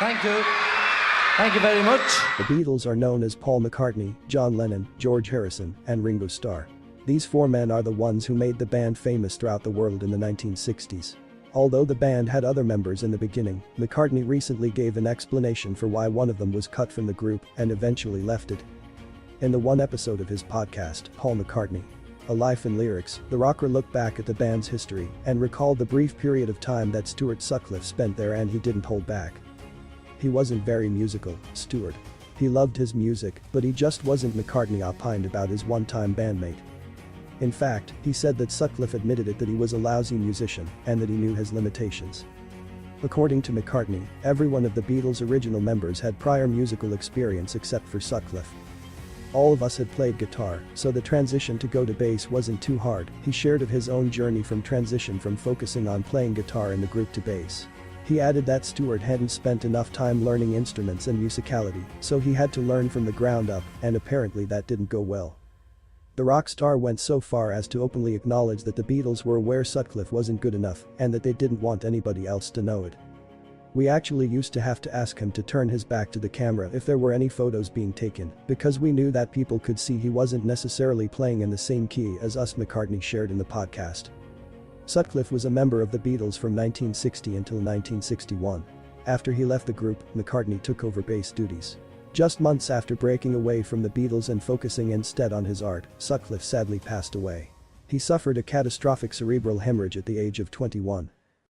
Thank you. Thank you very much. The Beatles are known as Paul McCartney, John Lennon, George Harrison, and Ringo Starr. These four men are the ones who made the band famous throughout the world in the 1960s. Although the band had other members in the beginning, McCartney recently gave an explanation for why one of them was cut from the group and eventually left it. In the one episode of his podcast, Paul McCartney, A Life in Lyrics, the rocker looked back at the band's history and recalled the brief period of time that Stuart Sutcliffe spent there, and he didn't hold back. He wasn't very musical, Stuart. He loved his music, but he just wasn't. McCartney opined about his one-time bandmate. In fact, he said that Sutcliffe admitted it, that he was a lousy musician and that he knew his limitations. According to McCartney, every one of the Beatles' original members had prior musical experience except for Sutcliffe. All of us had played guitar, so the transition to go to bass wasn't too hard. He shared of his own journey from transition from focusing on playing guitar in the group to bass. He added that Stuart hadn't spent enough time learning instruments and musicality, so he had to learn from the ground up, and apparently that didn't go well. The rock star went so far as to openly acknowledge that the Beatles were aware Sutcliffe wasn't good enough and that they didn't want anybody else to know it. We actually used to have to ask him to turn his back to the camera if there were any photos being taken, because we knew that people could see he wasn't necessarily playing in the same key as us, McCartney shared in the podcast. Sutcliffe was a member of the Beatles from 1960 until 1961. After he left the group, McCartney took over bass duties. Just months after breaking away from the Beatles and focusing instead on his art, Sutcliffe sadly passed away. He suffered a catastrophic cerebral hemorrhage at the age of 21.